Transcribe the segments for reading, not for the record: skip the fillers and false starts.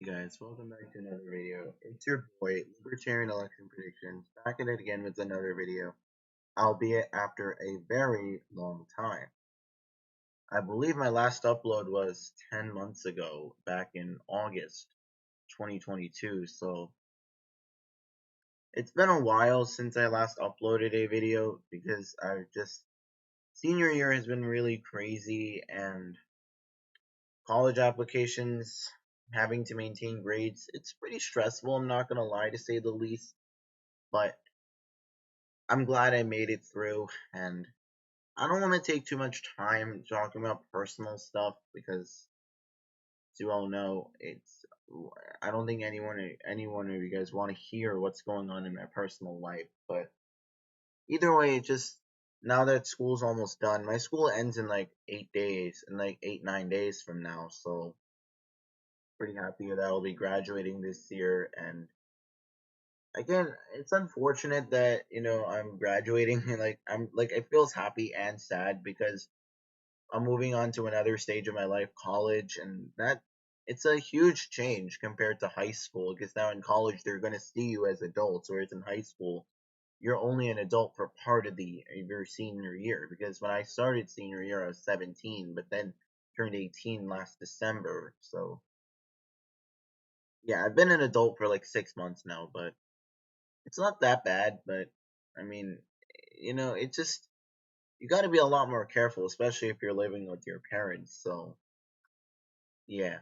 Hey guys, welcome back to another video. It's your boy, Libertarian Election Predictions, back at it again with another video, albeit after a very long time. I believe my last upload was 10 months ago, back in August 2022, so it's been a while since I last uploaded a video because senior year has been really crazy and college applications, having to maintain grades, it's pretty stressful, I'm not gonna lie to say the least. But I'm glad I made it through, and I don't want to take too much time talking about personal stuff because, as you all know, I don't think anyone of you guys want to hear what's going on in my personal life. But either way, just now that school's almost done, my school ends in like 8 days, in like 8 9 days from now. So pretty happy that I'll be graduating this year, and again, it's unfortunate that I'm graduating and I'm like it feels happy and sad because I'm moving on to another stage of my life, college, and that it's a huge change compared to high school because now in college they're going to see you as adults, whereas in high school you're only an adult for part of your senior year. Because when I started senior year, I was 17, but then turned 18 last December. So yeah, I've been an adult for like 6 months now, but it's not that bad. But I mean, it just you got to be a lot more careful, especially if you're living with your parents. So yeah,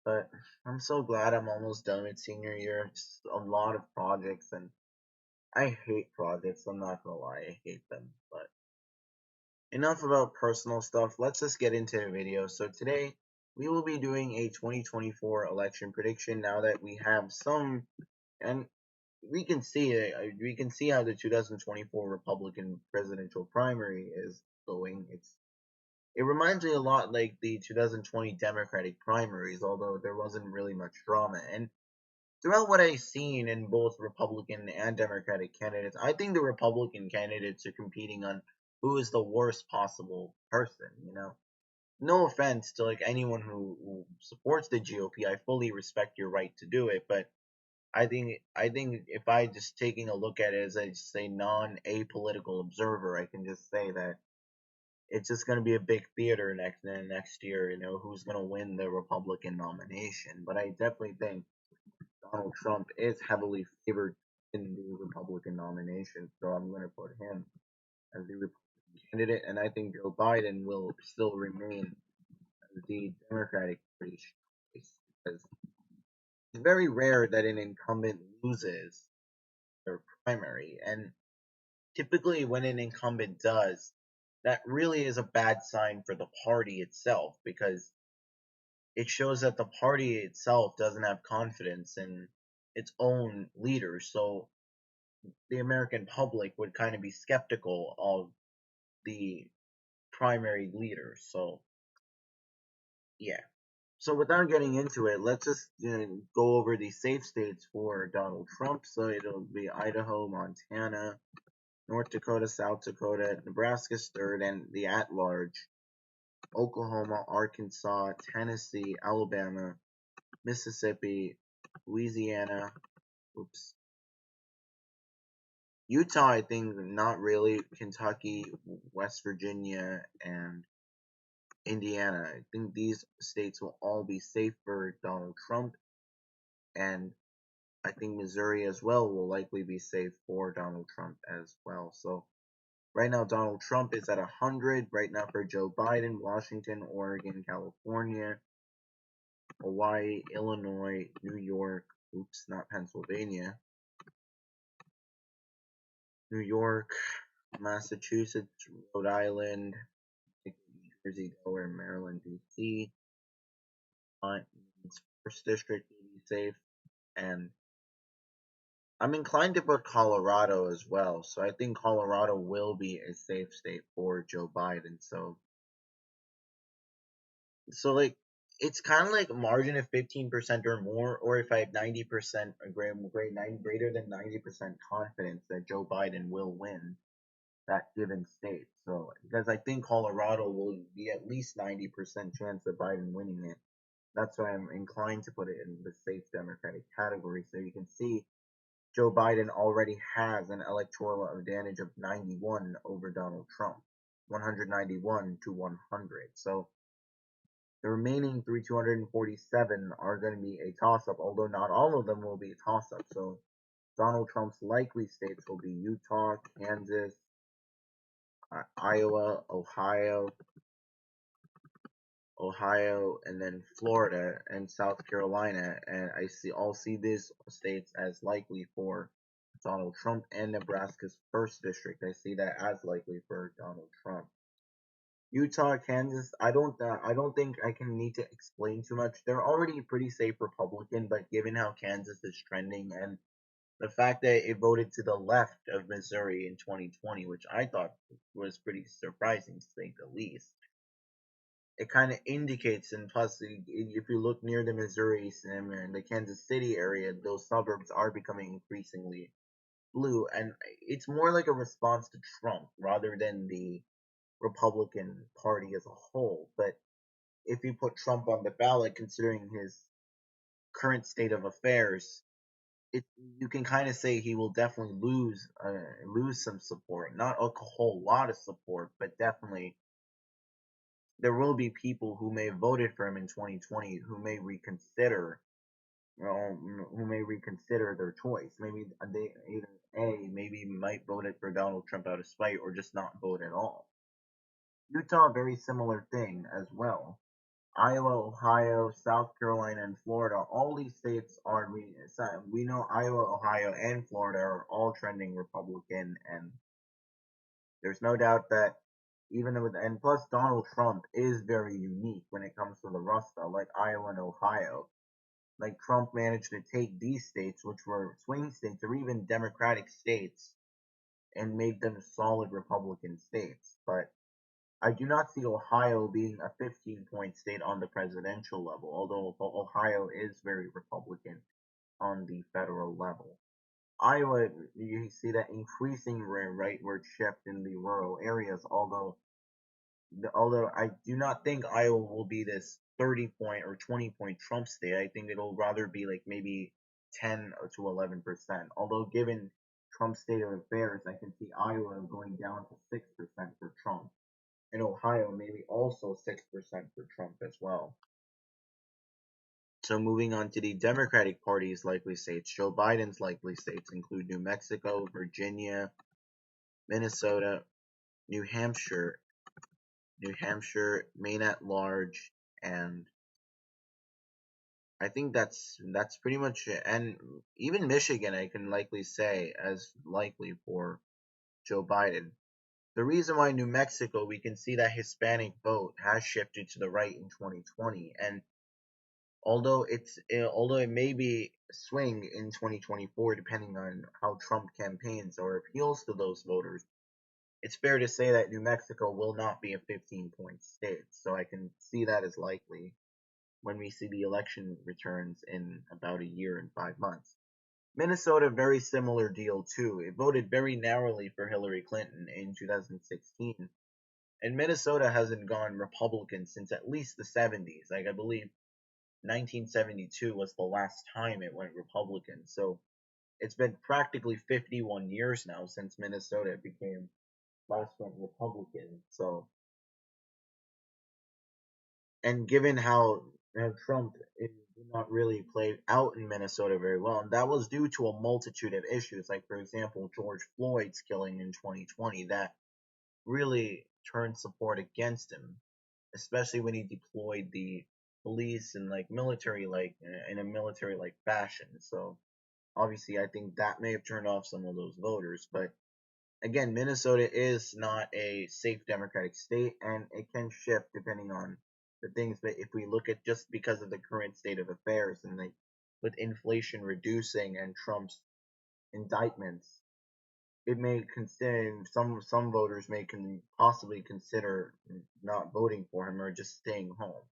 but I'm so glad I'm almost done with senior year. It's a lot of projects, and I hate projects. I'm not gonna lie, I hate them. But enough about personal stuff. Let's just get into the video. So today we will be doing a 2024 election prediction. Now that we have some, and we can see how the 2024 Republican presidential primary is going. It reminds me a lot like the 2020 Democratic primaries, although there wasn't really much drama. And throughout what I've seen in both Republican and Democratic candidates, I think the Republican candidates are competing on who is the worst possible person. No offense to like anyone who supports the GOP. I fully respect your right to do it, but I think if I just taking a look at it as a non apolitical observer, I can just say that it's just going to be a big theater next year. Who's going to win the Republican nomination? But I definitely think Donald Trump is heavily favored in the Republican nomination, so I'm going to put him as the Republican candidate, and I think Joe Biden will still remain as the Democratic Party choice because it's very rare that an incumbent loses their primary, and typically when an incumbent does, that really is a bad sign for the party itself because it shows that the party itself doesn't have confidence in its own leaders. So the American public would kind of be skeptical of the primary leader. So yeah. So without getting into it, let's just go over the safe states for Donald Trump. So it'll be Idaho, Montana, North Dakota, South Dakota, Nebraska's third, and the at-large Oklahoma, Arkansas, Tennessee, Alabama, Mississippi, Louisiana, oops, Utah, I think not really, Kentucky, West Virginia, and Indiana. I think these states will all be safe for Donald Trump, and I think Missouri as well will likely be safe for Donald Trump as well. So right now, Donald Trump is at 100. Right now for Joe Biden, Washington, Oregon, California, Hawaii, Illinois, New York, oops, not Pennsylvania, New York, Massachusetts, Rhode Island, New Jersey, Delaware, Maryland, D.C. First district will be safe, and I'm inclined to put Colorado as well. So I think Colorado will be a safe state for Joe Biden. So like it's kind of like a margin of 15% or more, or if I have 90% greater than 90% confidence that Joe Biden will win that given state. So because I think Colorado will be at least 90% chance of Biden winning it. That's why I'm inclined to put it in the safe Democratic category. So you can see Joe Biden already has an electoral advantage of 91 over Donald Trump, 191 to 100. So the remaining 247 are going to be a toss-up, although not all of them will be a toss-up. So Donald Trump's likely states will be Utah, Kansas, Iowa, Ohio, and then Florida and South Carolina, and I'll see these states as likely for Donald Trump, and Nebraska's first district. I see that as likely for Donald Trump. Utah, Kansas, I don't think I can need to explain too much. They're already pretty safe Republican, but given how Kansas is trending and the fact that it voted to the left of Missouri in 2020, which I thought was pretty surprising to say the least, it kind of indicates, and plus, if you look near the Missouri and the Kansas City area, those suburbs are becoming increasingly blue, and it's more like a response to Trump rather than the Republican Party as a whole. But if you put Trump on the ballot, considering his current state of affairs, it you can kind of say he will definitely lose some support, not a whole lot of support, but definitely there will be people who may have voted for him in 2020 who may reconsider their choice. Maybe they either maybe might vote it for Donald Trump out of spite or just not vote at all. Utah, very similar thing as well. Iowa, Ohio, South Carolina, and Florida, all these states we know Iowa, Ohio, and Florida are all trending Republican, and there's no doubt that and plus Donald Trump is very unique when it comes to the Rust Belt, like Iowa and Ohio. Like Trump managed to take these states, which were swing states or even Democratic states, and made them solid Republican states. But I do not see Ohio being a 15-point state on the presidential level, although Ohio is very Republican on the federal level. Iowa, you see that increasing rightward shift in the rural areas, although I do not think Iowa will be this 30-point or 20-point Trump state. I think it'll rather be like maybe 10 to 11%. Although given Trump's state of affairs, I can see Iowa going down to 6% for Trump. And Ohio maybe also 6% for Trump as well. So moving on to the Democratic Party's likely states, Joe Biden's likely states include New Mexico, Virginia, Minnesota, New Hampshire, Maine at large, and I think that's pretty much it. And even Michigan, I can likely say as likely for Joe Biden. The reason why New Mexico, we can see that Hispanic vote has shifted to the right in 2020, and although it may be swing in 2024 depending on how Trump campaigns or appeals to those voters, it's fair to say that New Mexico will not be a 15-point state. So I can see that as likely when we see the election returns in about a year and 5 months. Minnesota, very similar deal too. It voted very narrowly for Hillary Clinton in 2016, and Minnesota hasn't gone Republican since at least the 70s. Like I believe 1972 was the last time it went Republican. So it's been practically 51 years now since Minnesota became last went Republican. So, and given how Trump did not really play out in Minnesota very well, and that was due to a multitude of issues, like for example George Floyd's killing in 2020, that really turned support against him, especially when he deployed the police and like military like in a military like fashion. So obviously I think that may have turned off some of those voters, but again, Minnesota is not a safe Democratic state, and it can shift depending on the things. But if we look at just because of the current state of affairs and like with inflation reducing and Trump's indictments, it may consider some voters may possibly consider not voting for him or just staying home.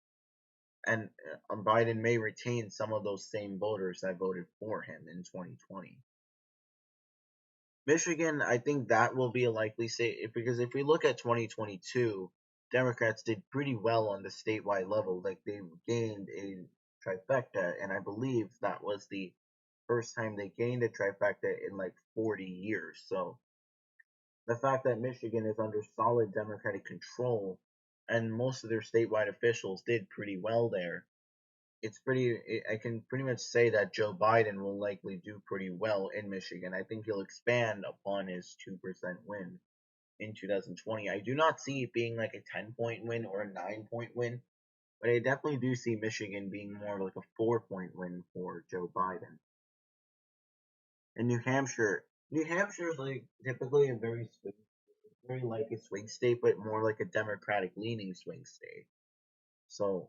And Biden may retain some of those same voters that voted for him in 2020. Michigan, I think that will be a likely state because if we look at 2022, Democrats did pretty well on the statewide level. Like they gained a trifecta, and I believe that was the first time they gained a trifecta in like 40 years. So the fact that Michigan is under solid Democratic control and most of their statewide officials did pretty well there, I can pretty much say that Joe Biden will likely do pretty well in Michigan. I think he'll expand upon his 2% win in 2020. I do not see it being like a 10-point win or a 9-point win, but I definitely do see Michigan being more of like a 4-point win for Joe Biden. In New Hampshire is like typically a very like a swing state, but more like a Democratic leaning swing state. So,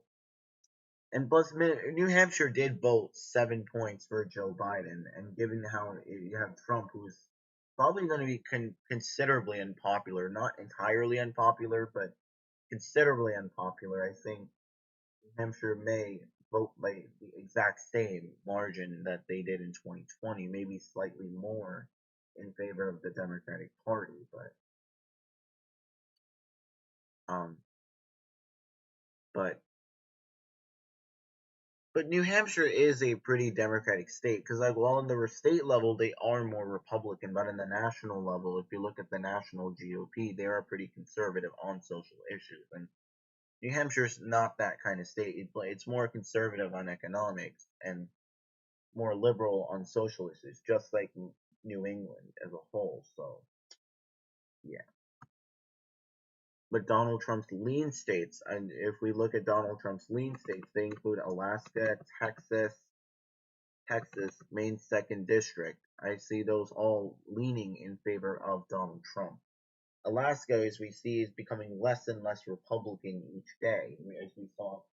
and plus, New Hampshire did vote 7 points for Joe Biden, and given how you have Trump, who's probably going to be considerably unpopular, not entirely unpopular, but considerably unpopular, I think New Hampshire may vote by the exact same margin that they did in 2020, maybe slightly more in favor of the Democratic Party, um, but New Hampshire is a pretty Democratic state because, like, while on the state level they are more Republican, but in the national level, if you look at the national GOP, they are pretty conservative on social issues. And New Hampshire's not that kind of state. It's more conservative on economics and more liberal on social issues, just like New England as a whole. So, yeah. But Donald Trump's lean states, and if we look at Donald Trump's lean states, they include Alaska, Texas, Maine's second district. I see those all leaning in favor of Donald Trump. Alaska, as we see, is becoming less and less Republican each day. As we saw,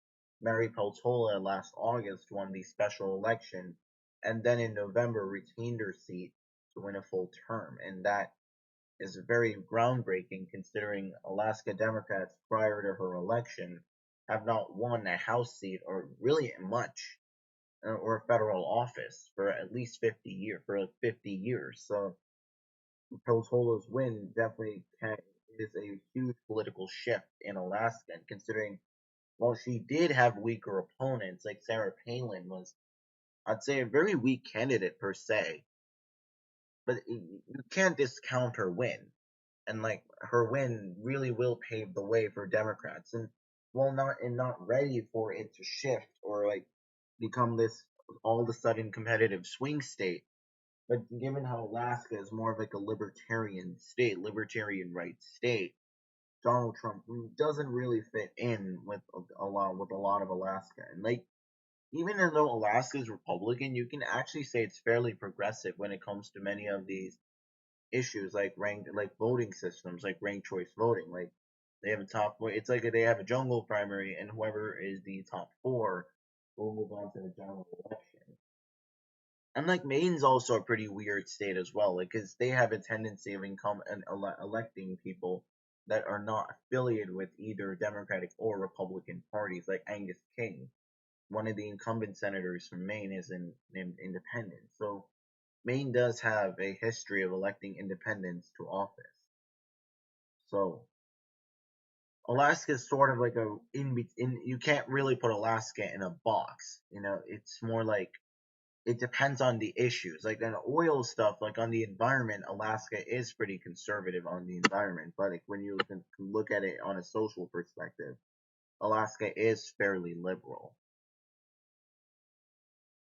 Mary Peltola last August won the special election, and then in November retained her seat to win a full term. And that is very groundbreaking considering Alaska Democrats prior to her election have not won a House seat or really much or a federal office for at least 50 years. So Peltola's win definitely is a huge political shift in Alaska. And considering while she did have weaker opponents, like Sarah Palin was, I'd say, a very weak candidate per se, but you can't discount her win. And like her win really will pave the way for Democrats. And while not ready for it to shift or like become this all of a sudden competitive swing state, but given how Alaska is more of like a libertarian state, libertarian rights state, Donald Trump doesn't really fit in with a lot of Alaska. And like even though Alaska is Republican, you can actually say it's fairly progressive when it comes to many of these issues like ranked like voting systems, like ranked choice voting. Like they have a top it's like they have a jungle primary and whoever is the top four will move on to the general election. And like Maine's also a pretty weird state as well, like because they have a tendency of electing people that are not affiliated with either Democratic or Republican parties, like Angus King. One of the incumbent senators from Maine is named independent. So Maine does have a history of electing independents to office. So Alaska is sort of like a in. You can't really put Alaska in a box. You know, it's more like it depends on the issues. Like on oil stuff, like on the environment, Alaska is pretty conservative on the environment. But like when you can look at it on a social perspective, Alaska is fairly liberal.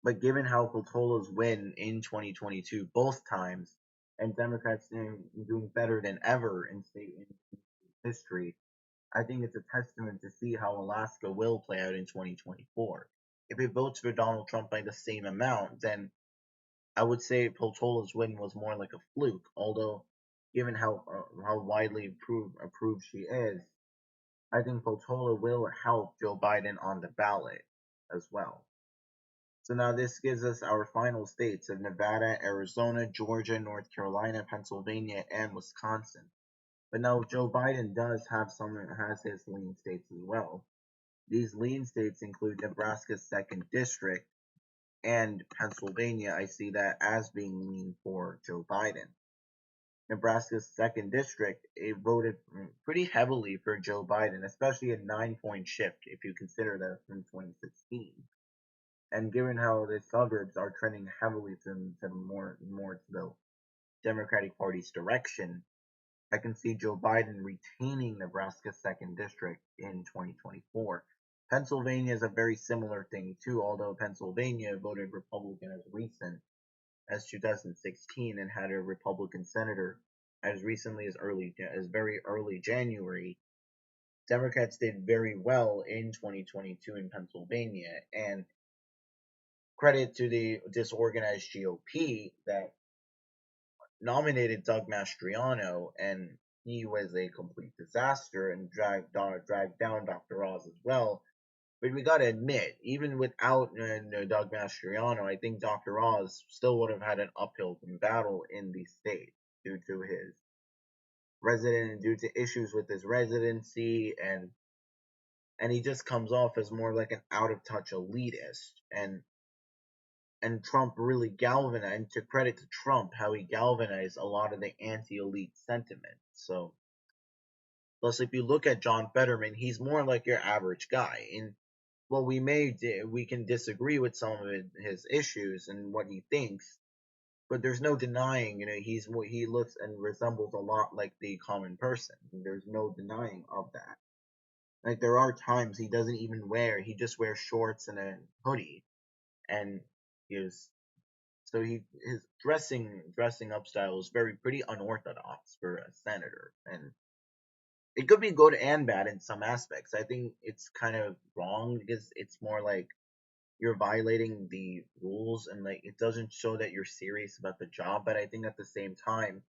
But given how Peltola's win in 2022 both times, and Democrats doing better than ever in state history, I think it's a testament to see how Alaska will play out in 2024. If it votes for Donald Trump by the same amount, then I would say Peltola's win was more like a fluke. Although, given how widely approved she is, I think Peltola will help Joe Biden on the ballot as well. So now this gives us our final states of Nevada, Arizona, Georgia, North Carolina, Pennsylvania, and Wisconsin. But now Joe Biden has his lean states as well. These lean states include Nebraska's second district and Pennsylvania. I see that as being lean for Joe Biden. Nebraska's second district, it voted pretty heavily for Joe Biden, especially a 9 point shift if you consider that from 2016. And given how the suburbs are trending heavily to more to the Democratic Party's direction, I can see Joe Biden retaining Nebraska's second district in 2024. Pennsylvania is a very similar thing too, although Pennsylvania voted Republican as recent as 2016 and had a Republican senator as recently as very early January. Democrats did very well in 2022 in Pennsylvania, and credit to the disorganized GOP that nominated Doug Mastriano, and he was a complete disaster and dragged down Dr. Oz as well. But we got to admit, even without Doug Mastriano, I think Dr. Oz still would have had an uphill battle in the state due to due to issues with his residency, and he just comes off as more like an out of touch elitist. And Trump really galvanized, and to credit to Trump, how he galvanized a lot of the anti-elite sentiment. So, plus, if you look at John Fetterman, he's more like your average guy. And well, we can disagree with some of his issues and what he thinks, but there's no denying, he looks and resembles a lot like the common person. There's no denying of that. Like there are times he just wears shorts and a hoodie, and his his dressing up style is very pretty unorthodox for a senator, and it could be good and bad in some aspects. I think it's kind of wrong because it's more like you're violating the rules and like it doesn't show that you're serious about the job. But I think at the same time,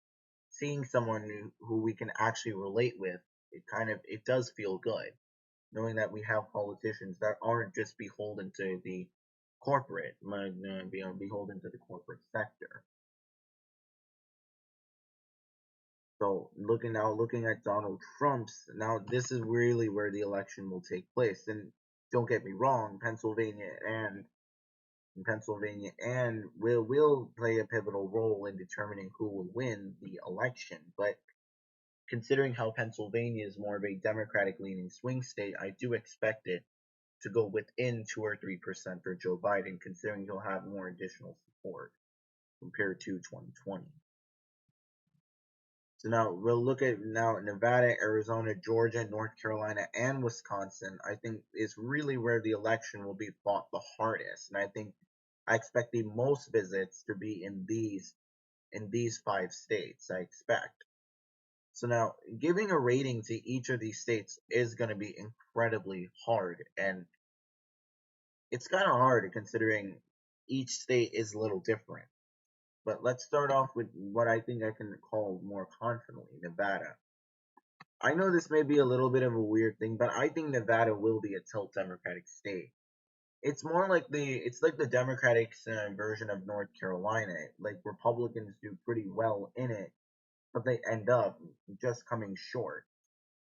seeing someone who we can actually relate with, it does feel good knowing that we have politicians that aren't just beholden to the beholden to the corporate sector. So looking at Donald Trump's now, this is really where the election will take place. And don't get me wrong, Pennsylvania and will play a pivotal role in determining who will win the election. But considering how Pennsylvania is more of a Democratic leaning swing state, I do expect it to go within 2 or 3% for Joe Biden, considering he'll have more additional support compared to 2020. So now we'll look at now Nevada, Arizona, Georgia, North Carolina, and Wisconsin. I think is really where the election will be fought the hardest, and I expect the most visits to be in these 5 states. I expect. So now giving a rating to each of these states is going to be incredibly hard, and it's kind of hard considering each state is a little different. But let's start off with what I think I can call more confidently Nevada. I know this may be a little bit of a weird thing, but I think Nevada will be a tilt Democratic state. It's like the Democratic version of North Carolina. Like Republicans do pretty well in it, but they end up just coming short.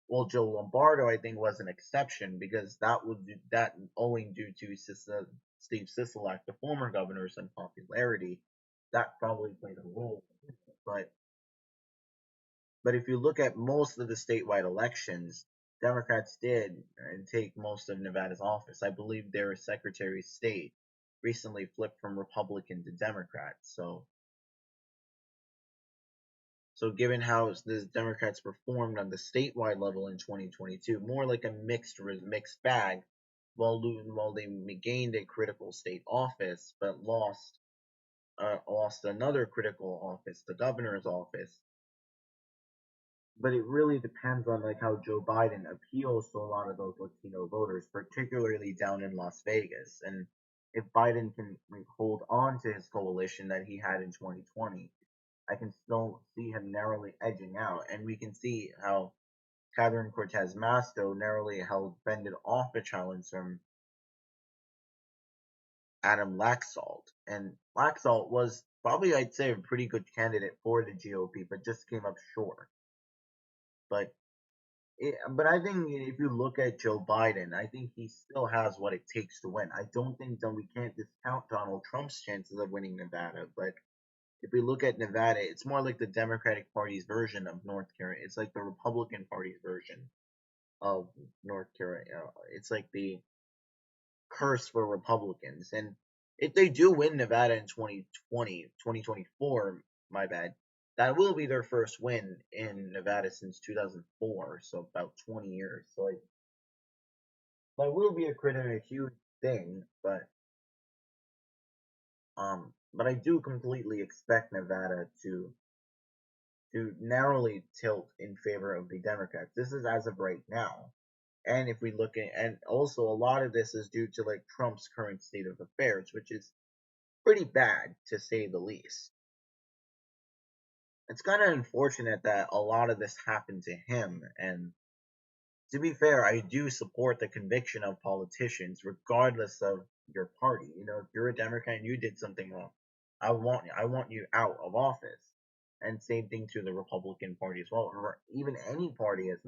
Well, Joe Lombardo, I think, was an exception because that owing due to Steve Sisolak, the former governor's unpopularity, that probably played a role. But if you look at most of the statewide elections, Democrats did take most of Nevada's office. I believe their Secretary of State recently flipped from Republican to Democrat. So given how the Democrats performed on the statewide level in 2022, more like a mixed bag, while they gained a critical state office but lost another critical office, the governor's office. But it really depends on like how Joe Biden appeals to a lot of those Latino voters, particularly down in Las Vegas. And if Biden can hold on to his coalition that he had in 2020, I can still see him narrowly edging out. And we can see how Catherine Cortez Masto narrowly fended off a challenge from Adam Laxalt. And Laxalt was probably, I'd say, a pretty good candidate for the GOP, but just came up short. But I think if you look at Joe Biden, I think he still has what it takes to win. I don't think that we can't discount Donald Trump's chances of winning Nevada, but if we look at Nevada, it's more like the Democratic Party's version of North Carolina. It's like the Republican Party's version of North Carolina. It's like the curse for Republicans. And if they do win Nevada in 2024, my bad, that will be their first win in Nevada since 2004, so about 20 years. So like, that will be a huge thing, but I do completely expect Nevada to narrowly tilt in favor of the Democrats. This is as of right now. And if we look at, and also a lot of this is due to like Trump's current state of affairs, which is pretty bad to say the least. It's kind of unfortunate that a lot of this happened to him. And to be fair, I do support the conviction of politicians, regardless of your party. You know, if you're a Democrat and you did something wrong, I want you out of office. And same thing to the Republican Party as well, or even any party as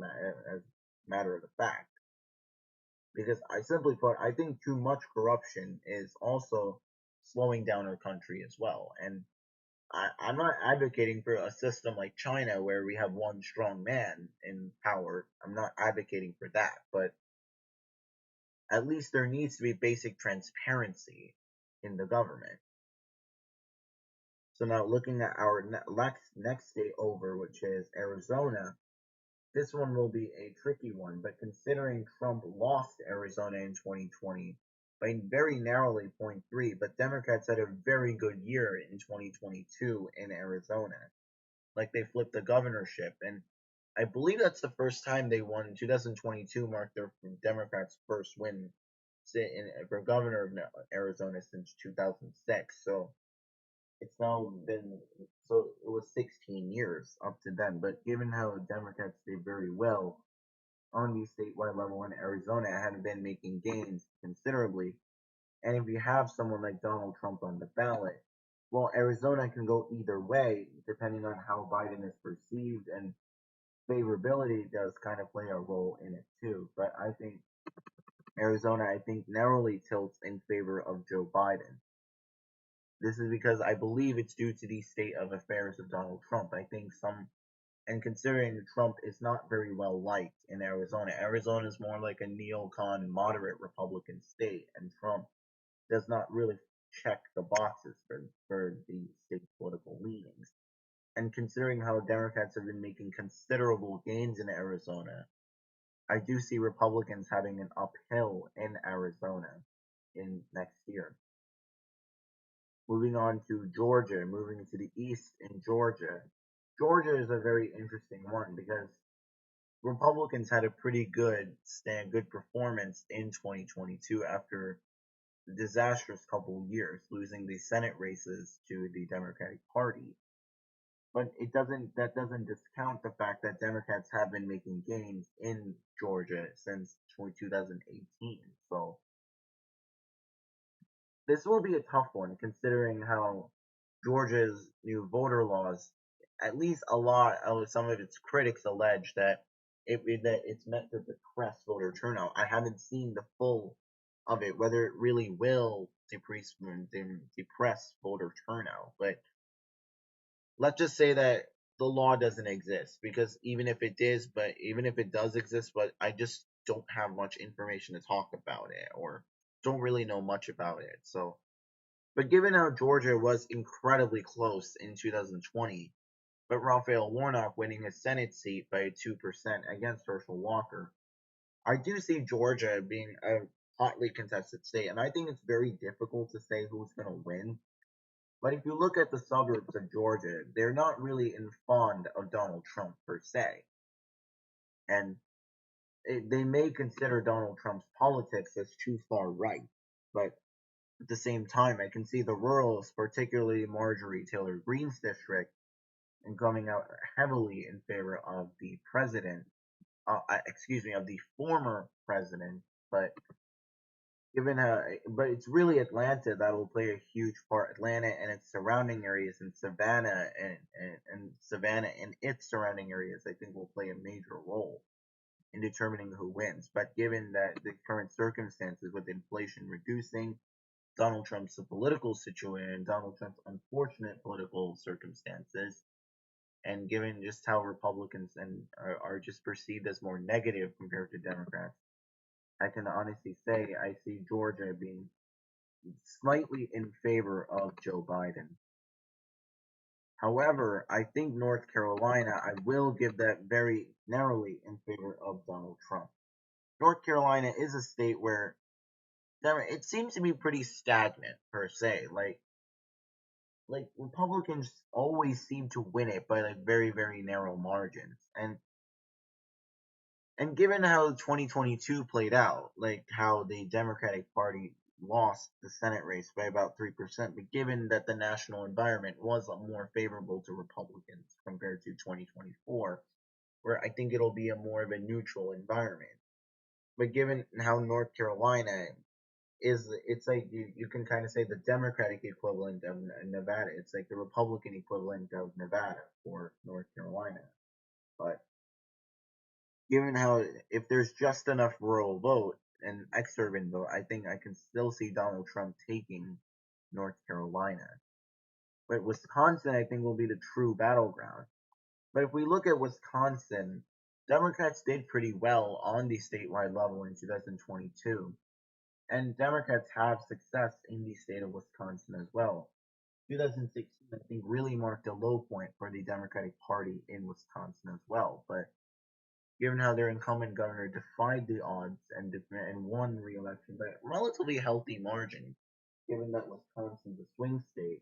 matter of the fact. Because I simply put, I think too much corruption is also slowing down our country as well. And I'm not advocating for a system like China where we have one strong man in power. I'm not advocating for that, but at least there needs to be basic transparency in the government. So now looking at our next state over, which is Arizona, this one will be a tricky one, but considering Trump lost Arizona in 2020 by very narrowly point 0.3, but Democrats had a very good year in 2022 in Arizona. Like they flipped the governorship, and I believe that's the first time they won. 2022 marked their Democrats' first win for governor of Arizona since 2006. So it's now been, so it was 16 years up to then. But given how Democrats did very well on the statewide level in Arizona, had been making gains considerably. And if you have someone like Donald Trump on the ballot, well, Arizona can go either way depending on how Biden is perceived, and favorability does kind of play a role in it too. But I think Arizona, I think, narrowly tilts in favor of Joe Biden. This is because I believe it's due to the state of affairs of Donald Trump. I think and considering Trump is not very well liked in Arizona, Arizona is more like a neocon moderate Republican state, and Trump does not really check the boxes for the state's political leanings. And considering how Democrats have been making considerable gains in Arizona, I do see Republicans having an uphill in Arizona in next year. Moving on to Georgia, moving to the east in Georgia. Georgia is a very interesting one because Republicans had a pretty good performance in 2022 after the disastrous couple years, losing the Senate races to the Democratic Party. But that doesn't discount the fact that Democrats have been making gains in Georgia since 2018. So this will be a tough one considering how Georgia's new voter laws, at least a lot of some of its critics allege that that it's meant to depress voter turnout. I haven't seen the full of it, whether it really will depress voter turnout. But let's just say that the law doesn't exist, because even if it does exist, but I just don't have much information to talk about it, or don't really know much about it. So, but given how Georgia was incredibly close in 2020, but Raphael Warnock winning his Senate seat by 2% against Herschel Walker, I do see Georgia being a hotly contested state, and I think it's very difficult to say who's going to win. But if you look at the suburbs of Georgia, they're not really fond of Donald Trump per se, and they may consider Donald Trump's politics as too far right, but at the same time, I can see the rurals, particularly Marjorie Taylor Greene's district, and coming out heavily in favor of the president, of the former president. But but it's really Atlanta that will play a huge part. Atlanta and its surrounding areas, and Savannah and Savannah and its surrounding areas, I think will play a major role in determining who wins. But given that the current circumstances with inflation reducing, Donald Trump's political situation, Donald Trump's unfortunate political circumstances, and given just how Republicans are just perceived as more negative compared to Democrats, I can honestly say I see Georgia being slightly in favor of Joe Biden. However, I think North Carolina, I will give that very narrowly in favor of Donald Trump. North Carolina is a state where it seems to be pretty stagnant per se. Like Republicans always seem to win it by like very narrow margins. And given how 2022 played out, like how the Democratic Party lost the Senate race by about 3%, but given that the national environment was more favorable to Republicans compared to 2024, where I think it'll be a more of a neutral environment. But given how North Carolina is, it's like you can kind of say the Democratic equivalent of Nevada. It's like the Republican equivalent of Nevada for North Carolina. But given how if there's just enough rural vote and exurban vote, I think I can still see Donald Trump taking North Carolina. But Wisconsin, I think, will be the true battleground. But if we look at Wisconsin, Democrats did pretty well on the statewide level in 2022. And Democrats have success in the state of Wisconsin as well. 2016, I think, really marked a low point for the Democratic Party in Wisconsin as well. But given how their incumbent governor defied the odds and won re-election by a relatively healthy margin, given that Wisconsin's a swing state,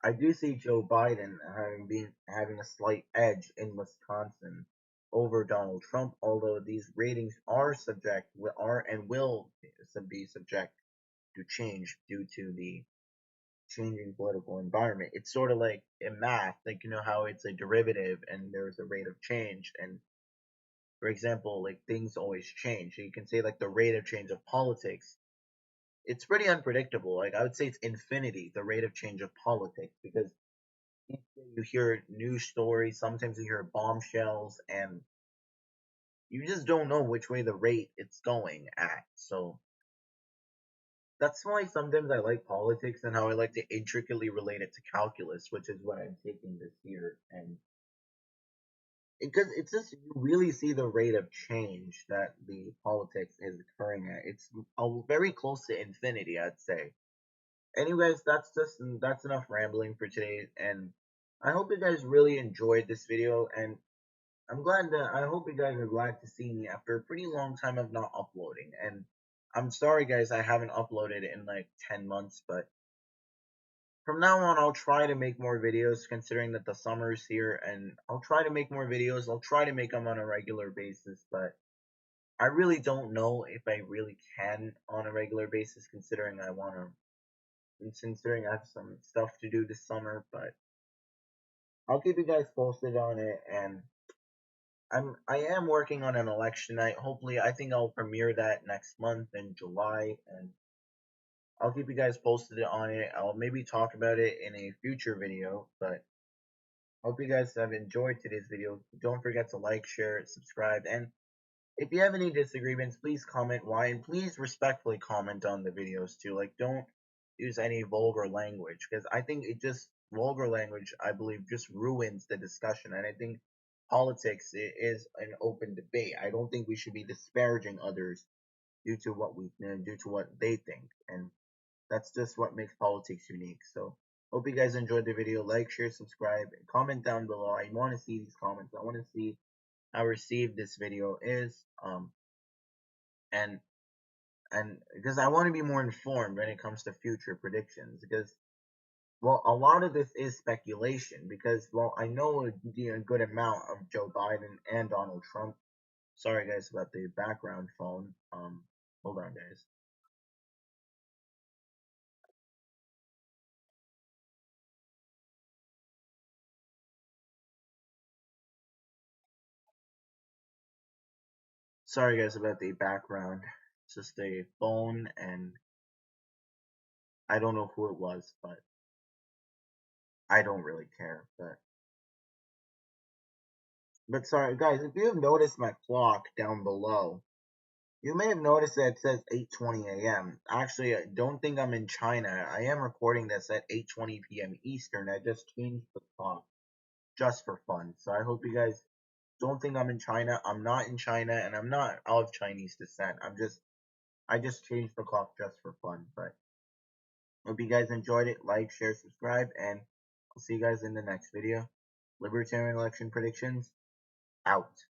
I do see Joe Biden having a slight edge in Wisconsin over Donald Trump, although these ratings are and will be subject to change due to the changing political environment. It's sort of like in math, like you know how it's a derivative and there's a rate of change, and for example, like things always change. So you can say like the rate of change of politics. It's pretty unpredictable. Like I would say it's infinity, the rate of change of politics, because each day you hear news stories, sometimes you hear bombshells, and you just don't know which way the rate it's going at. So that's why sometimes I like politics and how I like to intricately relate it to calculus, which is what I'm taking this year. And because it's just you really see the rate of change that the politics is occurring at. It's very close to infinity, I'd say. Anyways, that's enough rambling for today, and I hope you guys really enjoyed this video. And I hope you guys are glad to see me after a pretty long time of not uploading. And I'm sorry, guys, I haven't uploaded in like 10 months, but from now on, I'll try to make more videos considering that the summer is here, and I'll try to make more videos. I'll try to make them on a regular basis, but I really don't know if I really can on a regular basis considering I have some stuff to do this summer, but I'll keep you guys posted on it. And I am working on an election night. Hopefully, I think I'll premiere that next month in July, and I'll keep you guys posted on it. I'll maybe talk about it in a future video, but hope you guys have enjoyed today's video. Don't forget to like, share, subscribe, and if you have any disagreements, please comment why, and please respectfully comment on the videos too. Like, don't use any vulgar language, because I think vulgar language, I believe, just ruins the discussion. And I think politics is an open debate. I don't think we should be disparaging others due to what they think, and that's just what makes politics unique. So, hope you guys enjoyed the video. Like, share, subscribe, and comment down below. I want to see these comments. I want to see how received this video is. And because I want to be more informed when it comes to future predictions, because well, a lot of this is speculation, because well, I know a good amount of Joe Biden and Donald Trump. Sorry guys about the background phone. Hold on guys. Sorry guys about the background. It's just a phone, and I don't know who it was, but I don't really care. But sorry guys, if you have noticed my clock down below, You may have noticed that it says 8:20 a.m. Actually, I don't think I'm in China. I am recording this at 8:20 p.m. Eastern. I just changed the clock just for fun. So I hope you guys don't think I'm in China. I'm not in China, and I'm not of Chinese descent. I just changed the clock just for fun. But hope you guys enjoyed it. Like, share, subscribe, and I'll see you guys in the next video. Libertarian election predictions out.